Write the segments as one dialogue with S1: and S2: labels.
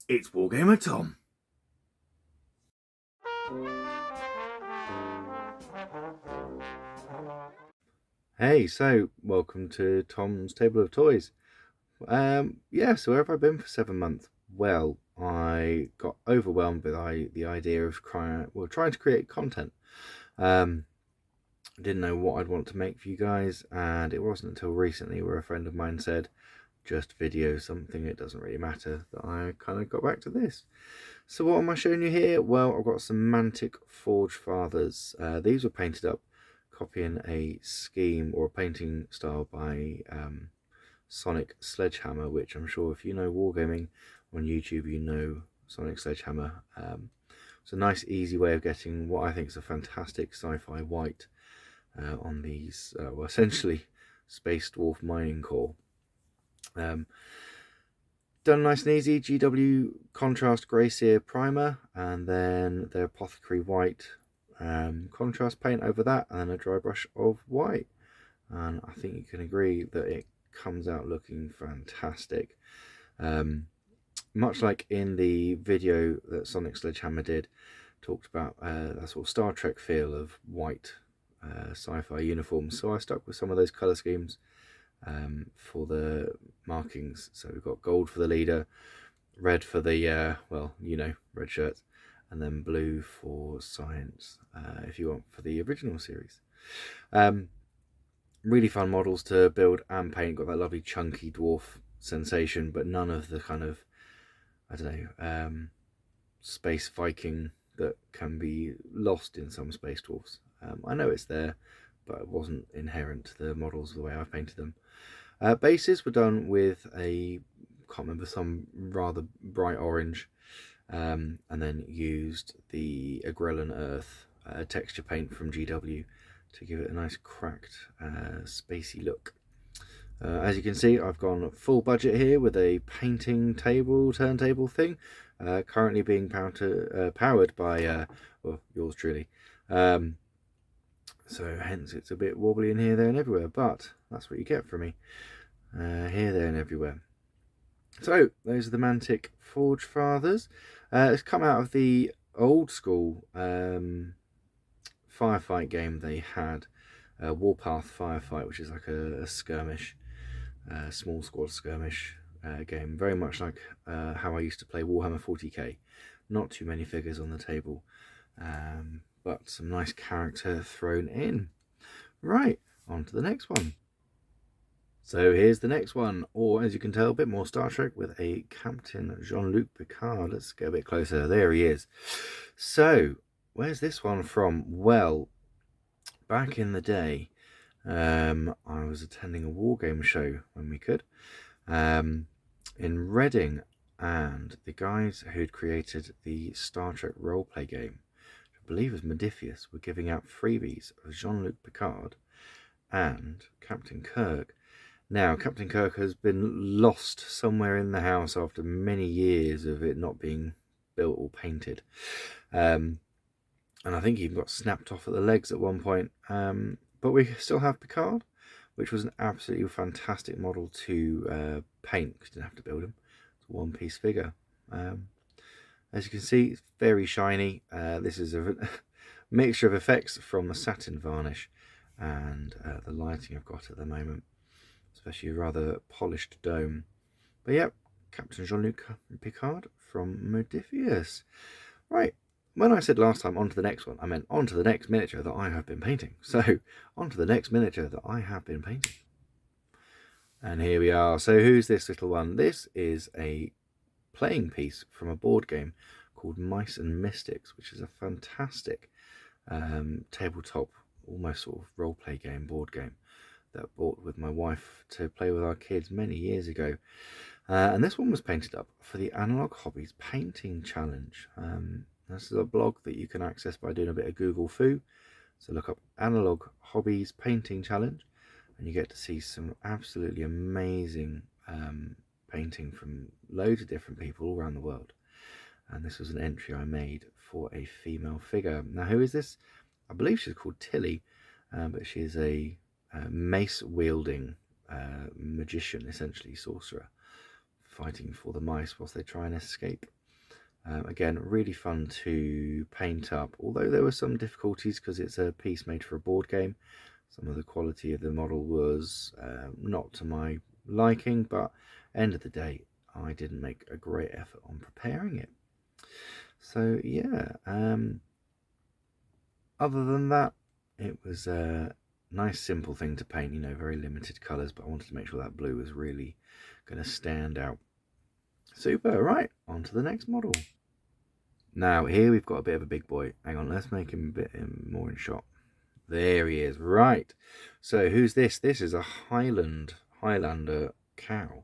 S1: It's Wargamer Tom. Hey, so welcome to Tom's Table of Toys. So where have I been for 7 months? Well, I got overwhelmed with the idea of trying to create content. I didn't know what I'd want to make for you guys, and it wasn't until recently where a friend of mine said, just video something, it doesn't really matter, that I kind of got back to this. So what am I showing you here? Well, I've got some Mantic Forge Fathers. These were painted up copying a scheme or a painting style by Sonic Sledgehammer, which I'm sure if you know wargaming on YouTube, you know Sonic Sledgehammer. It's a nice easy way of getting what I think is a fantastic sci-fi white on these essentially Space Dwarf mining core. Done nice and easy. GW contrast grey sear primer, and then the apothecary white contrast paint over that, and then a dry brush of white, and I think you can agree that it comes out looking fantastic. Much like in the video that Sonic Sledgehammer did, talked about that sort of Star Trek feel of white sci-fi uniforms, so I stuck with some of those colour schemes for the markings. So we've got gold for the leader, red for the red shirts, and then blue for science, if you want, for the original series. Really fun models to build and paint. Got that lovely chunky dwarf sensation, but none of the kind of, I don't know, space Viking that can be lost in some space dwarfs. I know it's there, but it wasn't inherent to the models the way I've painted them. Bases were done with can't remember, some rather bright orange, and then used the Agrellan Earth texture paint from GW to give it a nice cracked spacey look. As you can see, I've gone full budget here with a painting turntable thing, currently being powered by yours truly. So hence it's a bit wobbly in here, there and everywhere, but that's what you get from me. Here, there and everywhere. So those are the Mantic Forge Fathers. It's come out of the old school firefight game they had, Warpath Firefight, which is like a skirmish, small squad skirmish game, very much like how I used to play Warhammer 40k. Not too many figures on the table, but some nice character thrown in. Right, on to the next one. So here's the next one, or as you can tell, a bit more Star Trek with a Captain Jean-Luc Picard. Let's get a bit closer. There he is. So where's this one from? Well, back in the day, I was attending a wargame show when we could, in Reading, and the guys who'd created the Star Trek roleplay game, I believe it was Modifius, were giving out freebies of Jean-Luc Picard and Captain Kirk. Now, Captain Kirk has been lost somewhere in the house after many years of it not being built or painted. And I think he even got snapped off at the legs at one point. But we still have Picard, which was an absolutely fantastic model to paint, because you didn't have to build him. It's a one-piece figure. As you can see, it's very shiny. This is a mixture of effects from the satin varnish and the lighting I've got at the moment, especially a rather polished dome. But yep, Captain Jean-Luc Picard from Modifius. Right, when I said last time on to the next one, I meant on to the next miniature that I have been painting. So on to the next miniature that I have been painting. And here we are. So who's this little one? This is a playing piece from a board game called Mice and Mystics, which is a fantastic tabletop, almost sort of role-play game, board game, that I bought with my wife to play with our kids many years ago. And this one was painted up for the Analog Hobbies Painting Challenge. This is a blog that you can access by doing a bit of Google foo. So look up Analog Hobbies Painting Challenge, and you get to see some absolutely amazing painting from loads of different people all around the world. And this was an entry I made for a female figure. Now, who is this? I believe she's called Tilly, but she is a mace wielding magician, essentially sorcerer, fighting for the mice whilst they try and escape. Again, really fun to paint up, although there were some difficulties because it's a piece made for a board game. Some of the quality of the model was not to my liking, but end of the day, I didn't make a great effort on preparing it. So yeah, other than that, it was a nice simple thing to paint, you know, very limited colours, but I wanted to make sure that blue was really going to stand out. Super, right, on to the next model. Now here we've got a bit of a big boy. Hang on, let's make him a bit more in shot. There he is, right. So who's this? This is a Highlander cow.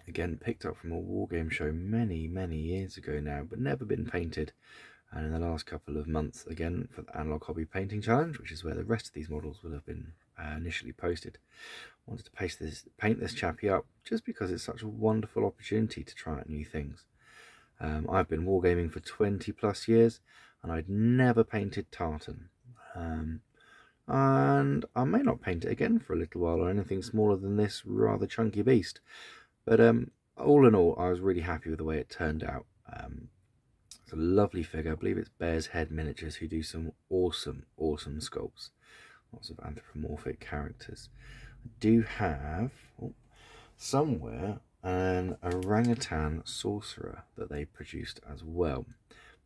S1: Again, picked up from a war game show many years ago now, but never been painted. And in the last couple of months, again, for the Analog Hobby Painting Challenge, which is where the rest of these models will have been initially posted, I wanted to paint this chappy up just because it's such a wonderful opportunity to try out new things. I've been wargaming for 20 plus years, and I'd never painted tartan. And I may not paint it again for a little while or anything smaller than this rather chunky beast. But all in all, I was really happy with the way it turned out. It's a lovely figure. I believe it's Bear's Head Miniatures, who do some awesome sculpts. Lots of anthropomorphic characters. I do have somewhere an orangutan sorcerer that they produced as well.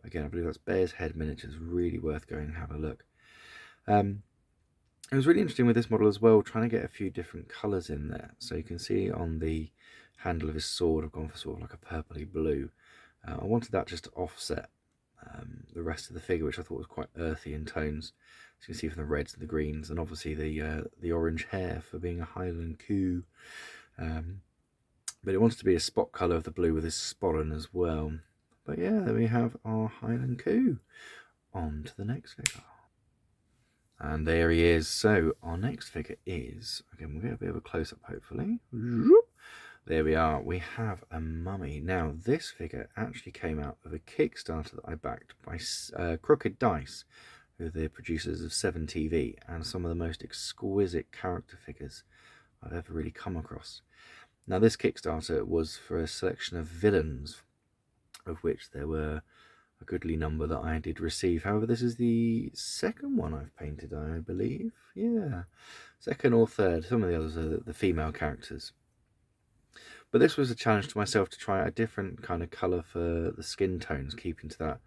S1: Again, I believe that's Bear's Head Miniatures. Really worth going and have a look. It was really interesting with this model as well, trying to get a few different colours in there. So you can see on the handle of his sword, I've gone for sort of like a purpley blue. I wanted that just to offset the rest of the figure, which I thought was quite earthy in tones. So you can see from the reds and the greens, and obviously the orange hair for being a Highland Cow. But it wanted to be a spot colour of the blue with his sporran as well. But yeah, there we have our Highland Cow. On to the next figure. And there he is. So our next figure is, again, we'll get a bit of a close-up hopefully. There we are. We have a mummy. Now, this figure actually came out of a Kickstarter that I backed by Crooked Dice, who are the producers of 7TV, and some of the most exquisite character figures I've ever really come across. Now, this Kickstarter was for a selection of villains, of which there were a goodly number that I did receive. However, this is the second one I've painted, I believe. Yeah, second or third. Some of the others are the female characters. But this was a challenge to myself to try a different kind of colour for the skin tones, keeping to that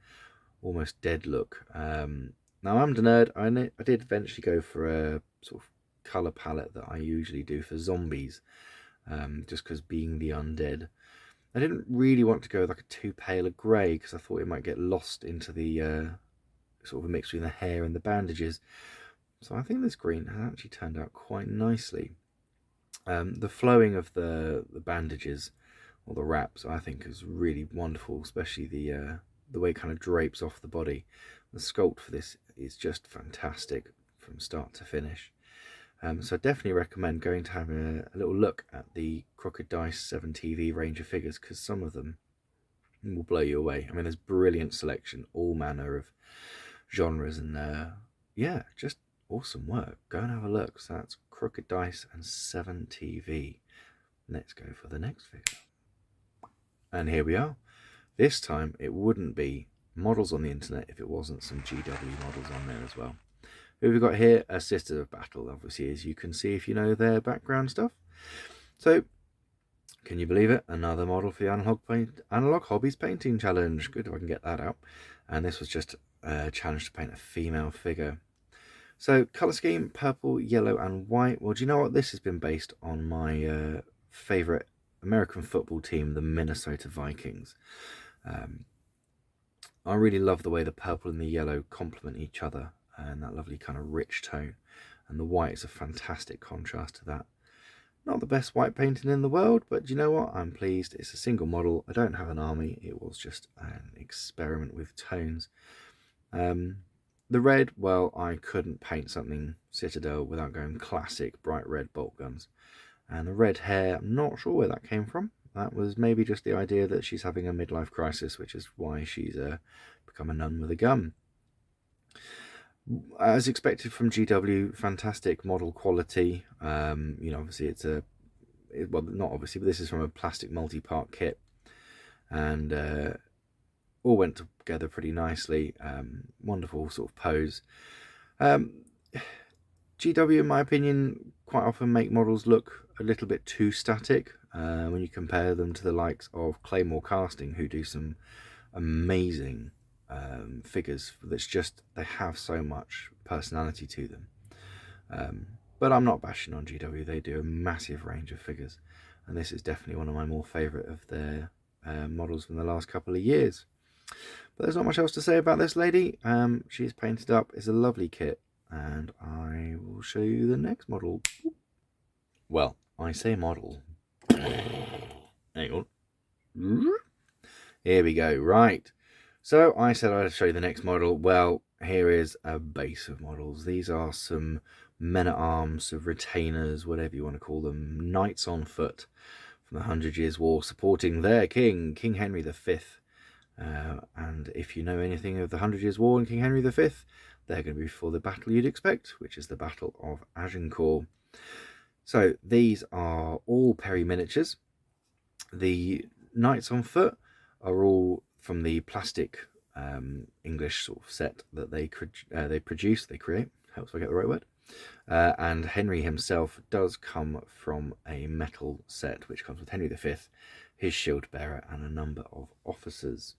S1: almost dead look. Now, I'm the nerd. I did eventually go for a sort of colour palette that I usually do for zombies, just because being the undead. I didn't really want to go with like a too pale a grey, because I thought it might get lost into the sort of a mix between the hair and the bandages. So I think this green has actually turned out quite nicely. The flowing of the bandages or the wraps, I think, is really wonderful, especially the way it kind of drapes off the body. The sculpt for this is just fantastic from start to finish. So I definitely recommend going to have a little look at the Crooked Dice 7TV range of figures, because some of them will blow you away. I mean, there's brilliant selection, all manner of genres, and yeah, just awesome work. Go and have a look. So that's Crooked Dice and 7TV. Let's go for the next figure. And here we are. This time it wouldn't be models on the internet if it wasn't some GW models on there as well. Who have we got here? A Sisters of Battle, obviously, as you can see if you know their background stuff. So, can you believe it? Another model for the Analog Hobbies Painting Challenge. Good if I can get that out. And this was just a challenge to paint a female figure. So, colour scheme, purple, yellow and white. Well, do you know what? This has been based on my favourite American football team, the Minnesota Vikings. I really love the way the purple and the yellow complement each other, and that lovely kind of rich tone, and the white is a fantastic contrast to that. Not the best white painting in the world, but you know what? I'm pleased. It's a single model. I don't have an army. It was just an experiment with tones. The red, well, I couldn't paint something Citadel without going classic bright red bolt guns. And the red hair, I'm not sure where that came from. That was maybe just the idea that she's having a midlife crisis, which is why she's become a nun with a gun. As expected from GW, fantastic model quality. Obviously well, not obviously, but this is from a plastic multi-part kit, and all went together pretty nicely. Wonderful sort of pose. GW, in my opinion, quite often make models look a little bit too static when you compare them to the likes of Claymore Casting, who do some amazing figures that's just, they have so much personality to them. But I'm not bashing on GW. They do a massive range of figures, and this is definitely one of my more favourite of their models from the last couple of years. But there's not much else to say about this lady. She's painted up. It's a lovely kit, and I will show you the next model. Well, I say model. Hang on. Here we go. Right. So I said I'd show you the next model. Well, here is a base of models. These are some men-at-arms, of retainers, whatever you want to call them, knights on foot from the 100 Years' War, supporting their king, King Henry V. And if you know anything of the 100 Years' War and King Henry V, they're going to be before the battle you'd expect, which is the Battle of Agincourt. So these are all Perry miniatures. The knights on foot are all from the plastic English sort of set that they create. Helps if I get the right word. And Henry himself does come from a metal set, which comes with Henry V, his shield bearer, and a number of officers.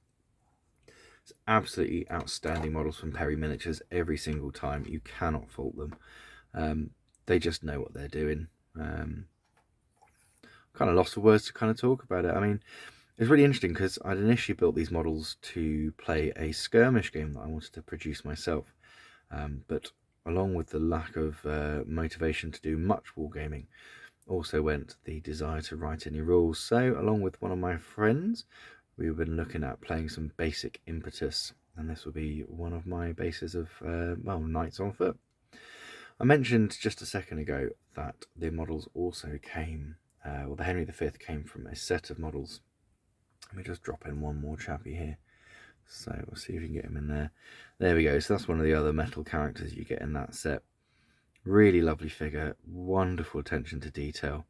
S1: It's absolutely outstanding models from Perry Miniatures every single time. You cannot fault them. They just know what they're doing. Kind of lost for words to kind of talk about it. I mean, it's really interesting because I'd initially built these models to play a skirmish game that I wanted to produce myself. But along with the lack of motivation to do much wargaming, also went the desire to write any rules. So along with one of my friends, we've been looking at playing some basic Impetus, and this will be one of my bases of, Knights on Foot. I mentioned just a second ago that the models also came, the Henry V came from a set of models. Let me just drop in one more chappy here. So we'll see if we can get him in there. There we go. So that's one of the other metal characters you get in that set. Really lovely figure, wonderful attention to detail,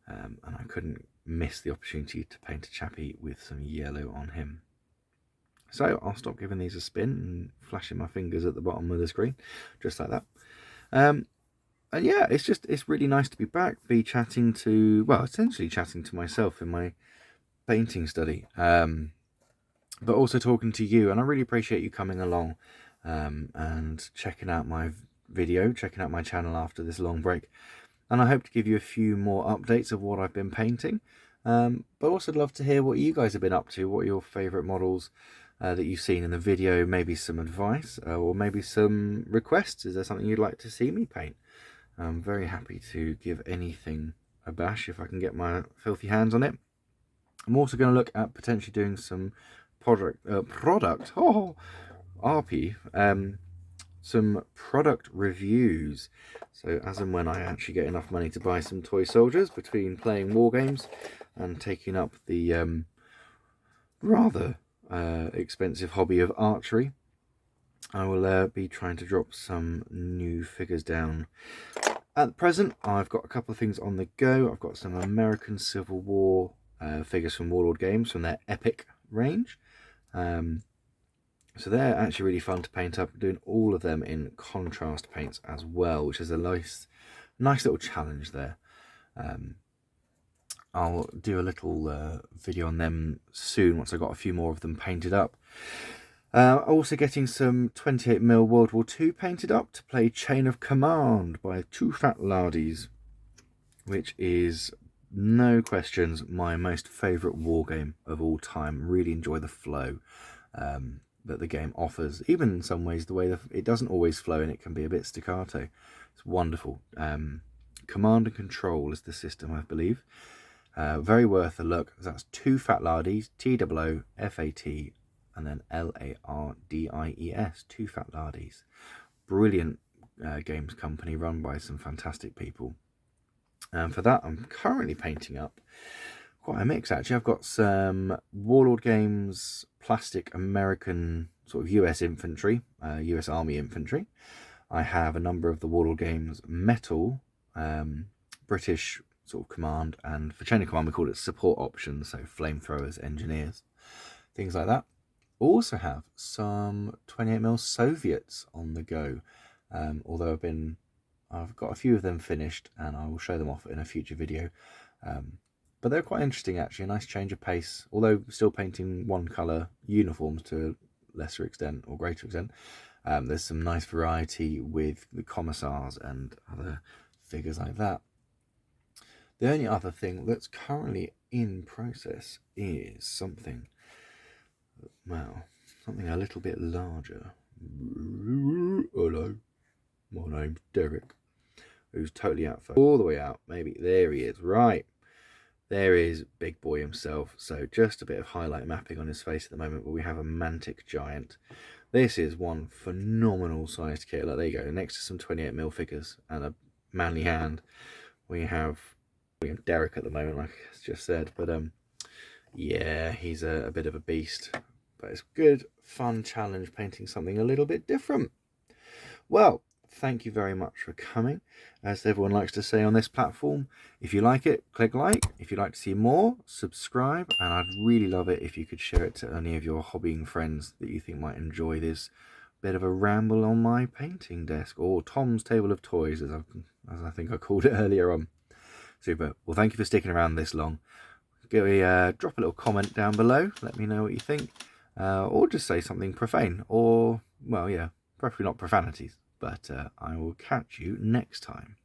S1: and I couldn't miss the opportunity to paint a chappy with some yellow on him. So I'll stop giving these a spin and flashing my fingers at the bottom of the screen, just like that. And yeah, it's really nice to be back, essentially chatting to myself in my painting study, but also talking to you, and I really appreciate you coming along and checking out my video, checking out my channel after this long break. And I hope to give you a few more updates of what I've been painting, but also I'd love to hear what you guys have been up to, what are your favourite models that you've seen in the video, maybe some advice or maybe some requests. Is there something you'd like to see me paint? I'm very happy to give anything a bash if I can get my filthy hands on it. I'm also going to look at potentially doing some some product reviews. So as and when I actually get enough money to buy some toy soldiers, between playing war games and taking up the rather expensive hobby of archery, I will be trying to drop some new figures down. At present, I've got a couple of things on the go. I've got some American Civil War figures from Warlord Games from their Epic range. So they're actually really fun to paint up, doing all of them in contrast paints as well, which is a nice little challenge there. I'll do a little video on them soon once I've got a few more of them painted up. Also getting some 28mm World War II painted up to play Chain of Command by Two Fat Lardies, which is, no questions, my most favourite war game of all time. Really enjoy the flow that the game offers. Even in some ways, the way that it doesn't always flow and it can be a bit staccato. It's wonderful. Command and Control is the system, I believe. Very worth a look. That's Two Fat Lardies, TOOFAT, and then LARDIES, Two Fat Lardies. Brilliant games company run by some fantastic people. And for that, I'm currently painting up quite a mix, actually. I've got some Warlord Games plastic American sort of US infantry, US Army infantry. I have a number of the Warlord Games metal, British sort of command, and for chain of command we call it support options, so flamethrowers, engineers, things like that. Also have some 28mm Soviets on the go, although I've got a few of them finished and I will show them off in a future video. But they're quite interesting actually, a nice change of pace, although still painting one colour uniforms to a lesser extent or greater extent. There's some nice variety with the commissars and other figures like that. The only other thing that's currently in process is something, well, something a little bit larger. Hello, my name's Derek, who's totally out for all the way out. Maybe there he is, right. There is Big Boy himself. So just a bit of highlight mapping on his face at the moment, but we have a Mantic giant. This is one phenomenal sized kit. Like, there you go, next to some 28mm figures and a manly hand. We have Derek at the moment, like I just said, but yeah, he's a bit of a beast, but it's good fun challenge painting something a little bit different. Well, thank you very much for coming. As everyone likes to say on this platform, if you like it, click like. If you'd like to see more, subscribe, and I'd really love it if you could share it to any of your hobbying friends that you think might enjoy this bit of a ramble on my painting desk, or Tom's table of toys, as I think I called it earlier on. Super. Well, thank you for sticking around this long. Drop a little comment down below, let me know what you think, or just say something profane, or, well, yeah, preferably not profanities. But I will catch you next time.